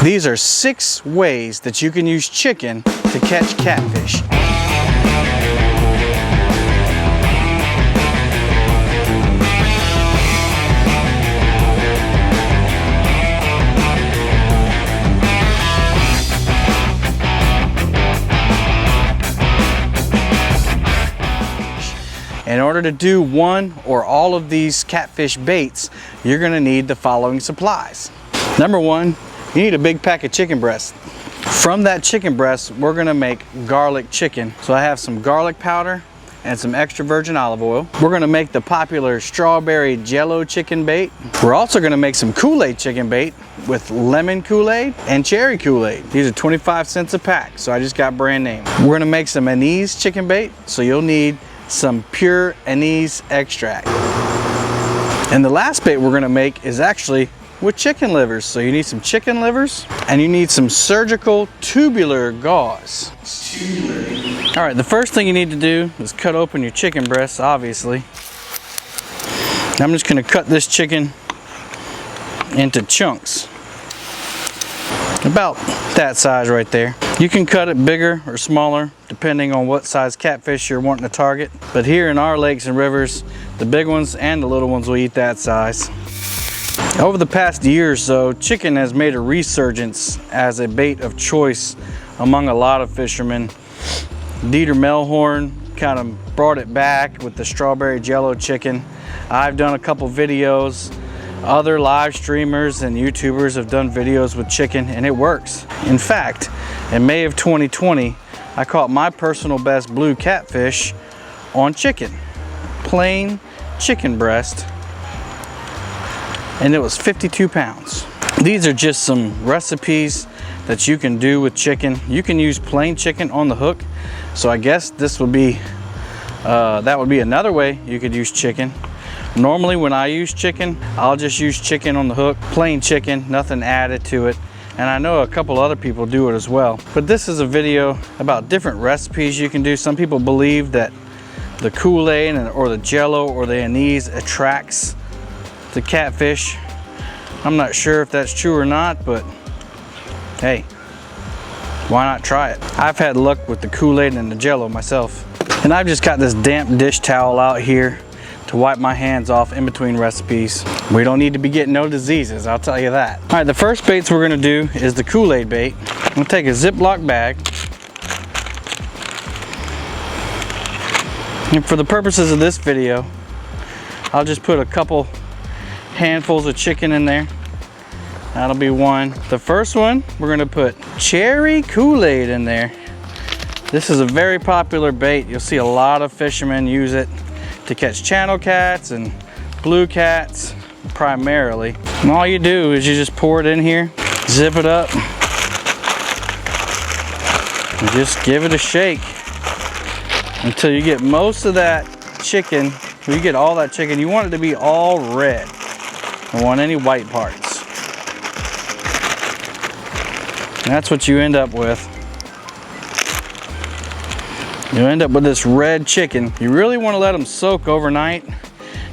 These are 6 ways that you can use chicken to catch catfish. In order to do one or all of these catfish baits, you're gonna need the following supplies. Number 1, you need a big pack of chicken breast. From that chicken breast, we're gonna make garlic chicken. So I have some garlic powder and some extra virgin olive oil. We're gonna make the popular strawberry Jello chicken bait. We're also gonna make some Kool-Aid chicken bait with lemon Kool-Aid and cherry Kool-Aid. These are 25 cents a pack, so I just got brand name. We're gonna make some anise chicken bait, so you'll need some pure anise extract. And the last bait we're gonna make is actually with chicken livers. So you need some chicken livers and you need some surgical tubular gauze. All right, the first thing you need to do is cut open your chicken breasts, obviously. I'm just gonna cut this chicken into chunks. About that size right there. You can cut it bigger or smaller depending on what size catfish you're wanting to target. But here in our lakes and rivers, the big ones and the little ones will eat that size. Over the past year or so, chicken has made a resurgence as a bait of choice among a lot of fishermen. Dieter Melhorn kind of brought it back with the strawberry Jello chicken. I've done a couple videos. Other live streamers and YouTubers have done videos with chicken and it works. In fact, in May of 2020, I caught my personal best blue catfish on chicken. Plain chicken breast. And it was 52 pounds. These are just some recipes that you can do with chicken. You can use plain chicken on the hook. So I guess this would be, that would be another way you could use chicken. Normally when I use chicken, I'll just use chicken on the hook, plain chicken, nothing added to it. And I know a couple other people do it as well. But this is a video about different recipes you can do. Some people believe that the Kool-Aid or the Jello or the anise attracts the catfish. I'm not sure if that's true or not, but hey, why not try it? I've had luck with the Kool-Aid and the Jello myself. And I've just got this damp dish towel out here to wipe my hands off in between recipes. We don't need to be getting no diseases, I'll tell you that. All right, the first baits we're gonna do is the Kool-Aid bait. I'm gonna take a Ziploc bag. And for the purposes of this video, I'll just put a couple handfuls of chicken in there. That'll be one. The first one, we're gonna put cherry Kool-Aid in there. This is a very popular bait. You'll see a lot of fishermen use it to catch channel cats and blue cats primarily. And all you do is you just pour it in here, zip it up, and just give it a shake until you get most of that chicken. When you get all that chicken, you want it to be all red. Don't want any white parts. And that's what you end up with. You end up with this red chicken. You really want to let them soak overnight.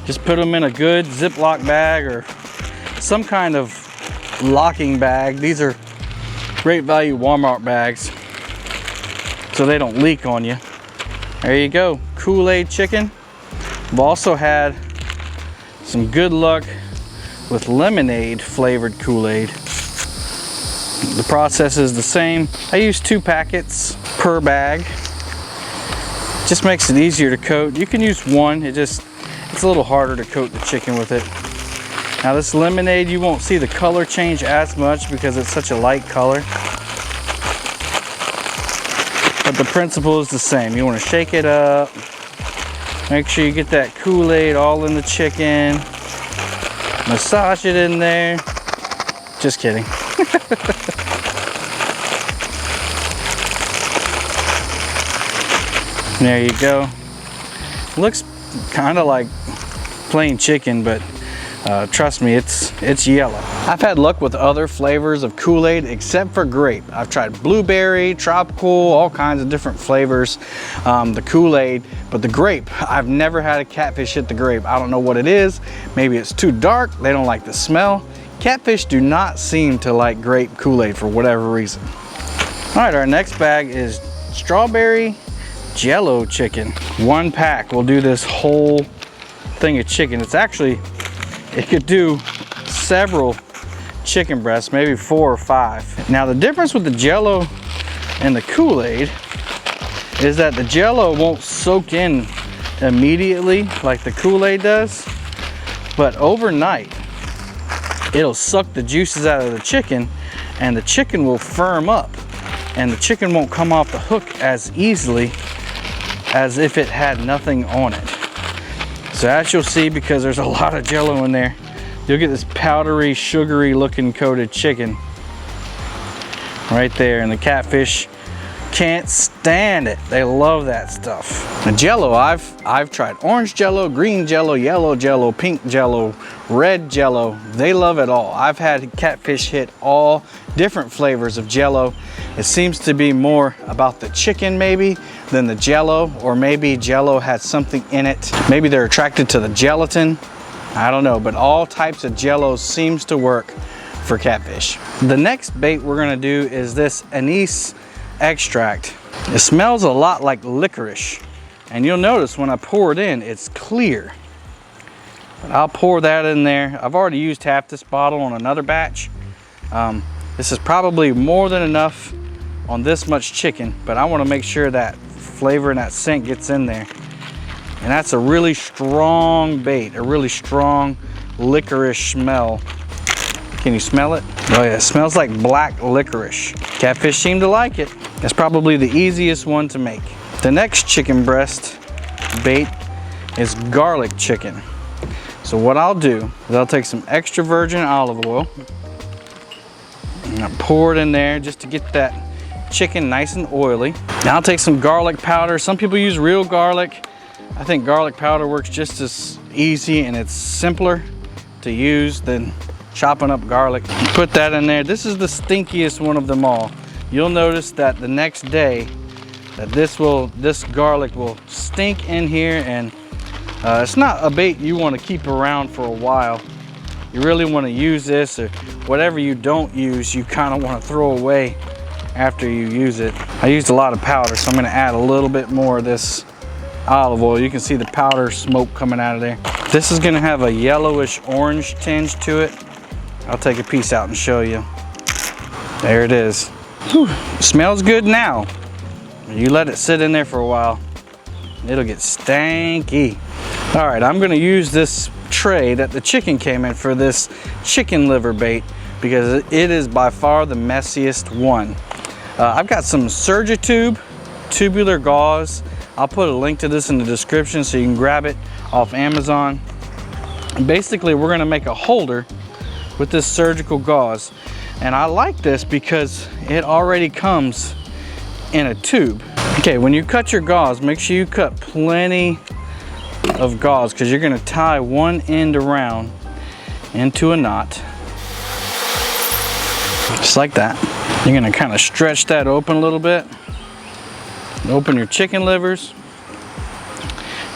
Just put them in a good Ziploc bag or some kind of locking bag. These are great value Walmart bags so they don't leak on you. There you go, Kool-Aid chicken. I've also had some good luck with lemonade flavored Kool-Aid. The process is the same. I use 2 packets per bag. Just makes it easier to coat. You can use 1, it's a little harder to coat the chicken with it. Now this lemonade, you won't see the color change as much because it's such a light color. But the principle is the same. You want to shake it up. Make sure you get that Kool-Aid all in the chicken. Massage it in there. Just kidding. There you go. Looks kind of like plain chicken, but trust me, it's yellow. I've had luck with other flavors of Kool-Aid except for grape. I've tried blueberry, tropical, all kinds of different flavors, the Kool-Aid, but the grape, I've never had a catfish hit the grape. I don't know what it is. Maybe it's too dark, they don't like the smell. Catfish do not seem to like grape Kool-Aid for whatever reason. All right, our next bag is strawberry Jello chicken. 1 pack will do this whole thing of chicken. It's actually, it could do several chicken breasts, maybe 4 or 5. Now the difference with the Jello and the Kool-Aid is that the Jello won't soak in immediately like the Kool-Aid does, but overnight it'll suck the juices out of the chicken and the chicken will firm up and the chicken won't come off the hook as easily as if it had nothing on it. So as you'll see, because there's a lot of Jello in there, you'll get this powdery, sugary looking coated chicken right there, and the catfish can't stand it. They love that stuff. The Jello, I've tried orange Jello, green Jello, yellow Jello, pink Jello, red Jello. They love it all. I've had catfish hit all different flavors of Jello. It seems to be more about the chicken maybe than the Jello, or maybe Jello has something in it. Maybe they're attracted to the gelatin. I don't know, but all types of Jello seems to work for catfish. The next bait we're gonna do is this anise extract. It smells a lot like licorice, and you'll notice when I pour it in, it's clear. But I'll pour that in there. I've already used half this bottle on another batch. This is probably more than enough on this much chicken, but I want to make sure that flavor and that scent gets in there. And that's a really strong bait, a really strong licorice smell. Can you smell it? Oh yeah, it smells like black licorice. Catfish seem to like it. That's probably the easiest one to make. The next chicken breast bait is garlic chicken. So what I'll do is I'll take some extra virgin olive oil and I'll pour it in there just to get that chicken nice and oily. Now I'll take some garlic powder. Some people use real garlic. I think garlic powder works just as easy and it's simpler to use than chopping up garlic. Put that in there. This is the stinkiest one of them all. You'll notice that the next day that this garlic will stink in here, and it's not a bait you want to keep around for a while. You really want to use this, or whatever you don't use, you kind of want to throw away after you use it. I used a lot of powder, so I'm going to add a little bit more of this olive oil. You can see the powder smoke coming out of there. This is going to have a yellowish orange tinge to it. I'll take a piece out and show you. There it is. Whew, it smells good now. You let it sit in there for a while, it'll get stanky. All right, I'm gonna use this tray that the chicken came in for this chicken liver bait because it is by far the messiest one. I've got some Surgitube tubular gauze. I'll put a link to this in the description so you can grab it off Amazon. And basically, we're gonna make a holder with this surgical gauze. And I like this because it already comes in a tube. Okay, when you cut your gauze, make sure you cut plenty of gauze because you're gonna tie one end around into a knot. Just like that. You're gonna kind of stretch that open a little bit. Open your chicken livers.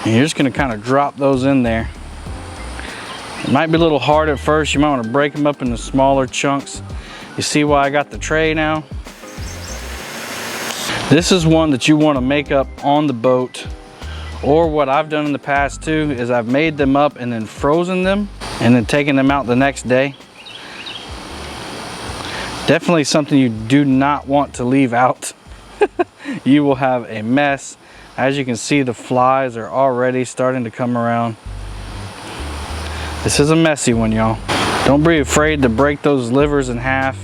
And you're just gonna kind of drop those in there. It might be a little hard at first. You might want to break them up into smaller chunks. You see why I got the tray now? This is one that you want to make up on the boat, or what I've done in the past too is I've made them up and then frozen them and then taken them out the next day. Definitely something you do not want to leave out. You will have a mess. As you can see, the flies are already starting to come around. This is a messy one, y'all. Don't be afraid to break those livers in half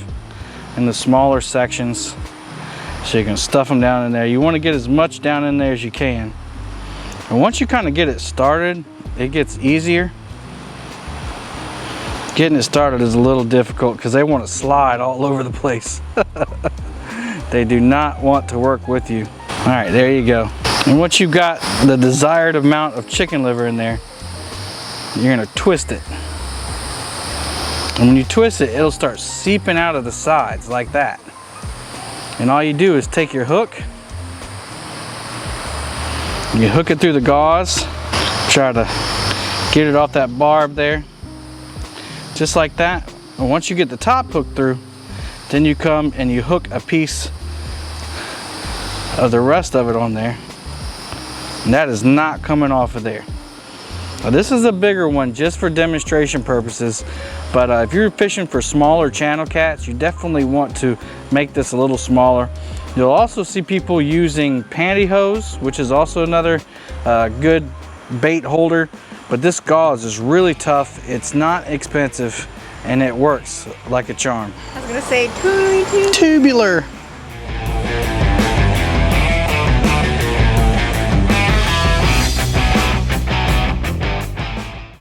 in the smaller sections so you can stuff them down in there. You want to get as much down in there as you can. And once you kind of get it started, it gets easier. Getting it started is a little difficult because they want to slide all over the place. They do not want to work with you. All right, there you go. And once you've got the desired amount of chicken liver in there, you're gonna twist it. And when you twist it, it'll start seeping out of the sides like that. And all you do is take your hook, you hook it through the gauze, try to get it off that barb there, just like that. And once you get the top hooked through, then you come and you hook a piece of the rest of it on there. And that is not coming off of there. Now, this is a bigger one just for demonstration purposes, but if you're fishing for smaller channel cats, you definitely want to make this a little smaller. You'll also see people using pantyhose, which is also another good bait holder, but this gauze is really tough. It's not expensive and it works like a charm. I was gonna say tubular. Tubular.